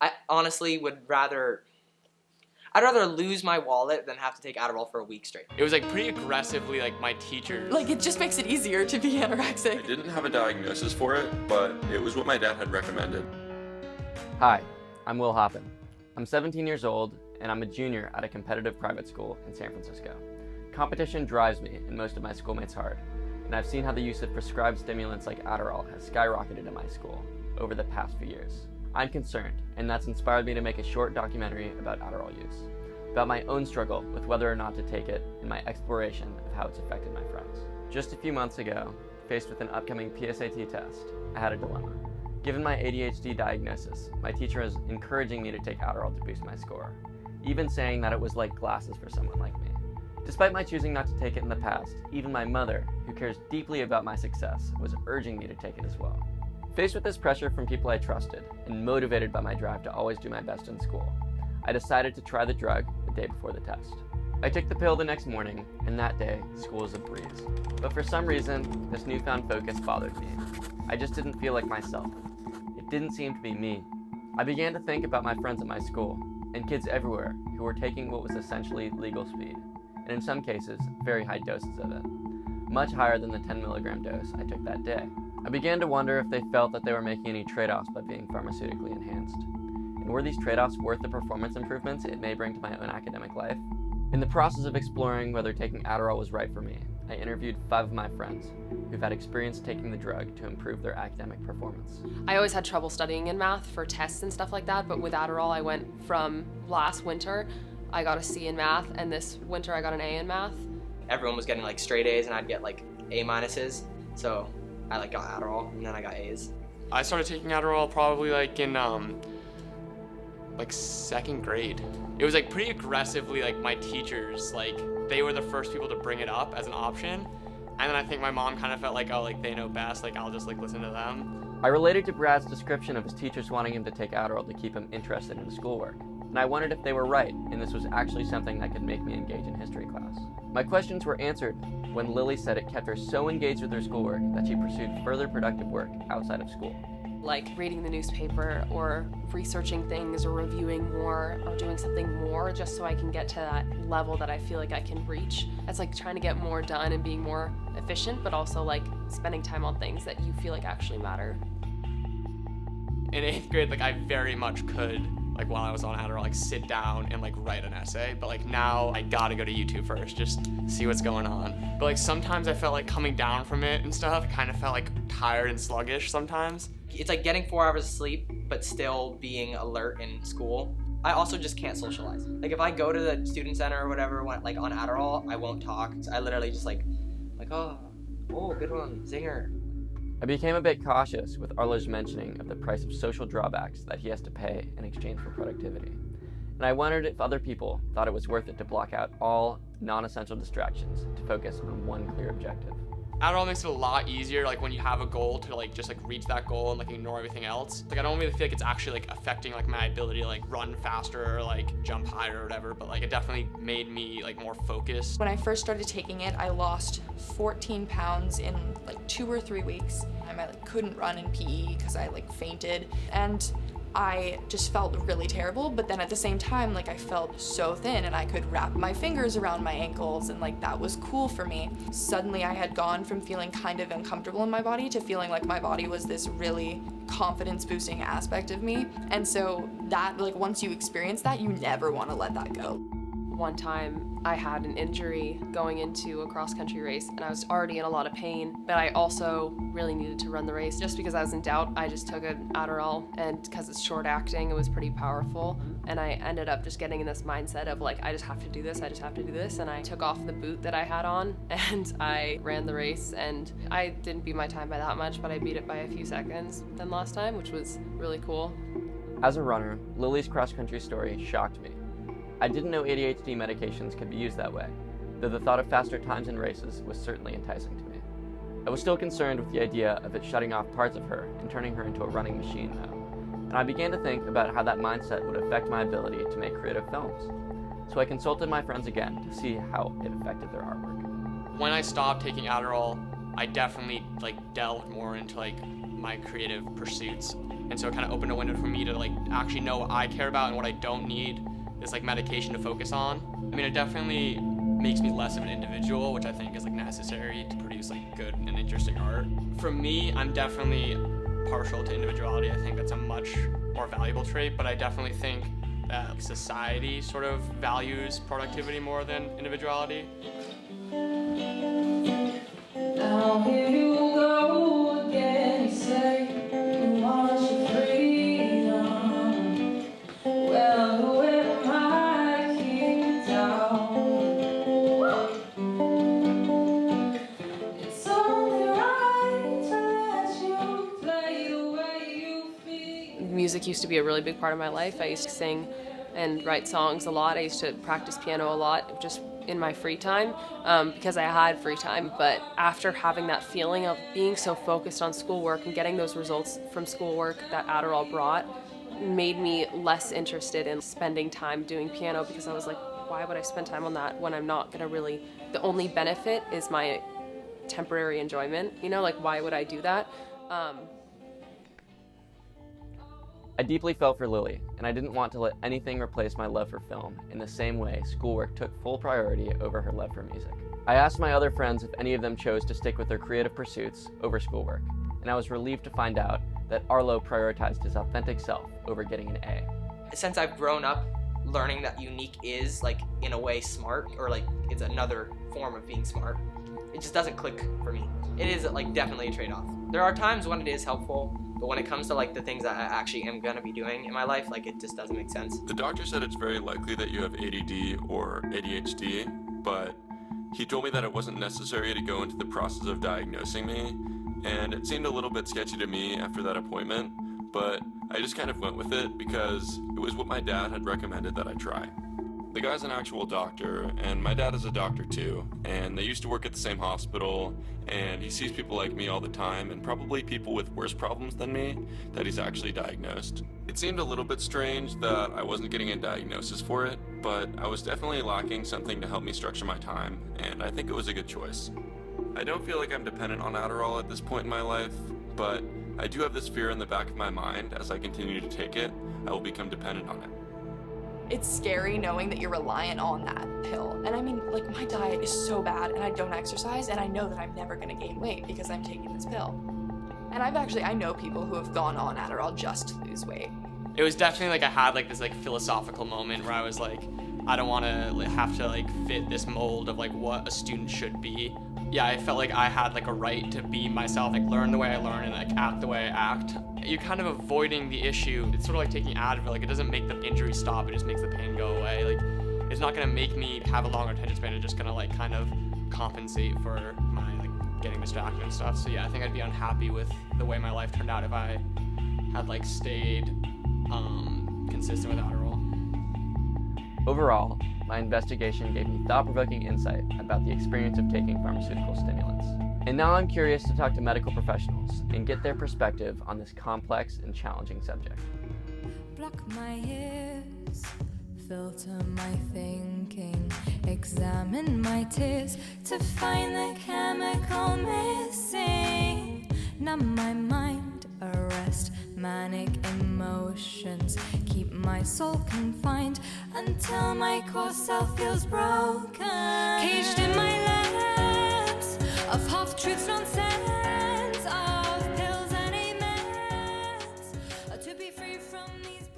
I honestly I'd rather lose my wallet than have to take Adderall for a week straight. It was like pretty aggressively like my teachers. Like it just makes it easier to be anorexic. I didn't have a diagnosis for it, but it was what my dad had recommended. Hi, I'm Will Hoppin. I'm 17 years old and I'm a junior at a competitive private school in San Francisco. Competition drives me and most of my schoolmates hard, and I've seen how the use of prescribed stimulants like Adderall has skyrocketed in my school over the past few years. I'm concerned, and that's inspired me to make a short documentary about Adderall use, about my own struggle with whether or not to take it and my exploration of how it's affected my friends. Just a few months ago, faced with an upcoming PSAT test, I had a dilemma. Given my ADHD diagnosis, my teacher was encouraging me to take Adderall to boost my score, even saying that it was like glasses for someone like me. Despite my choosing not to take it in the past, even my mother, who cares deeply about my success, was urging me to take it as well. Faced with this pressure from people I trusted, and motivated by my drive to always do my best in school, I decided to try the drug the day before the test. I took the pill the next morning, and that day, school was a breeze. But for some reason, this newfound focus bothered me. I just didn't feel like myself. It didn't seem to be me. I began to think about my friends at my school, and kids everywhere who were taking what was essentially legal speed, and in some cases, very high doses of it, much higher than the 10 milligram dose I took that day. I began to wonder if they felt that they were making any trade-offs by being pharmaceutically enhanced. And were these trade-offs worth the performance improvements it may bring to my own academic life? In the process of exploring whether taking Adderall was right for me, I interviewed 5 of my friends who've had experience taking the drug to improve their academic performance. I always had trouble studying in math for tests and stuff like that, but with Adderall I went from last winter, I got a C in math, and this winter I got an A in math. Everyone was getting like straight A's and I'd get like A minuses, so I like got Adderall and then I got A's. I started taking Adderall probably like in like 2nd grade. It was like pretty aggressively like my teachers, like they were the first people to bring it up as an option. And then I think my mom kind of felt like, oh, like they know best, like I'll just like listen to them. I related to Brad's description of his teachers wanting him to take Adderall to keep him interested in schoolwork, and I wondered if they were right and this was actually something that could make me engage in history class. My questions were answered when Lily said it kept her so engaged with her schoolwork that she pursued further productive work outside of school. Like reading the newspaper or researching things or reviewing more or doing something more just so I can get to that level that I feel like I can reach. It's like trying to get more done and being more efficient, but also like spending time on things that you feel like actually matter. In 8th grade, like I very much could, like while I was on Adderall, like sit down and like write an essay, but like now I gotta go to YouTube first, just see what's going on. But like sometimes I felt like coming down from it and stuff, kind of felt like tired and sluggish sometimes. It's like getting 4 hours of sleep, but still being alert in school. I also just can't socialize. Like if I go to the student center or whatever, like on Adderall, I won't talk. I literally just like, oh, good one, zinger. I became a bit cautious with Arlo's mentioning of the price of social drawbacks that he has to pay in exchange for productivity. And I wondered if other people thought it was worth it to block out all non-essential distractions to focus on one clear objective. Adderall makes it a lot easier, like when you have a goal to like just like reach that goal and like ignore everything else. Like I don't really feel like it's actually like affecting like my ability to like run faster or like jump higher or whatever, but like it definitely made me like more focused. When I first started taking it, I lost 14 pounds in like 2 or 3 weeks. I like couldn't run in PE because I like fainted, and I just felt really terrible, but then at the same time, like I felt so thin and I could wrap my fingers around my ankles and like that was cool for me. Suddenly I had gone from feeling kind of uncomfortable in my body to feeling like my body was this really confidence boosting aspect of me. And so that, like once you experience that, you never want to let that go. One time I had an injury going into a cross-country race and I was already in a lot of pain, but I also really needed to run the race. Just because I was in doubt, I just took an Adderall, and because it's short acting, it was pretty powerful, and I ended up just getting in this mindset of like, I just have to do this, and I took off the boot that I had on and I ran the race, and I didn't beat my time by that much, but I beat it by a few seconds than last time, which was really cool. As a runner, Lily's cross-country story shocked me. I didn't know ADHD medications could be used that way, though the thought of faster times in races was certainly enticing to me. I was still concerned with the idea of it shutting off parts of her and turning her into a running machine, though, and I began to think about how that mindset would affect my ability to make creative films. So I consulted my friends again to see how it affected their artwork. When I stopped taking Adderall, I definitely like delved more into like my creative pursuits. And so it kind of opened a window for me to like actually know what I care about and what I don't need this like medication to focus on. I mean, it definitely makes me less of an individual, which I think is like necessary to produce like good and interesting art. For me, I'm definitely partial to individuality. I think that's a much more valuable trait, but I definitely think that society sort of values productivity more than individuality. Now here you go again, you say you want your freedom. Well, who am I to keep you down? It's only right to let you play the way you feel. Music used to be a really big part of my life. I used to sing and write songs a lot. I used to practice piano a lot, just in my free time, because I had free time. But after having that feeling of being so focused on schoolwork and getting those results from schoolwork that Adderall brought, made me less interested in spending time doing piano, because I was like, why would I spend time on that when I'm not gonna really, the only benefit is my temporary enjoyment, you know, like why would I do that? I deeply felt for Lily, and I didn't want to let anything replace my love for film in the same way schoolwork took full priority over her love for music. I asked my other friends if any of them chose to stick with their creative pursuits over schoolwork, and I was relieved to find out that Arlo prioritized his authentic self over getting an A. Since I've grown up learning that unique is like in a way smart, or like it's another form of being smart, it just doesn't click for me. It is like definitely a trade-off. There are times when it is helpful, but when it comes to like the things that I actually am gonna be doing in my life, like it just doesn't make sense. The doctor said it's very likely that you have ADD or ADHD, but he told me that it wasn't necessary to go into the process of diagnosing me, and it seemed a little bit sketchy to me after that appointment, but I just kind of went with it because it was what my dad had recommended that I try. The guy's an actual doctor, and my dad is a doctor too, and they used to work at the same hospital, and he sees people like me all the time, and probably people with worse problems than me, that he's actually diagnosed. It seemed a little bit strange that I wasn't getting a diagnosis for it, but I was definitely lacking something to help me structure my time, and I think it was a good choice. I don't feel like I'm dependent on Adderall at this point in my life, but I do have this fear in the back of my mind as I continue to take it, I will become dependent on it. It's scary knowing that you're reliant on that pill. And I mean, like, my diet is so bad and I don't exercise, and I know that I'm never gonna gain weight because I'm taking this pill. And I know people who have gone on Adderall just to lose weight. It was definitely like I had like this like philosophical moment where I was like, I don't want to have to like fit this mold of like what a student should be. Yeah, I felt like I had like a right to be myself, like learn the way I learn and like act the way I act. You're kind of avoiding the issue. It's sort of like taking Advil. Like it doesn't make the injury stop, it just makes the pain go away. Like it's not gonna make me have a longer attention span. It's just gonna like kind of compensate for my like getting distracted and stuff. So yeah, I think I'd be unhappy with the way my life turned out if I had like stayed consistent with Adderall. Overall, my investigation gave me thought-provoking insight about the experience of taking pharmaceutical stimulants. And now I'm curious to talk to medical professionals and get their perspective on this complex and challenging subject. Block my ears, filter my thinking, examine my tears to find the chemical missing. Numb my mind, arrest manic emotions, keep my soul confined until my core self feels broken. Caged in my lens of half-truths, nonsense, of pills and amens, to be free from these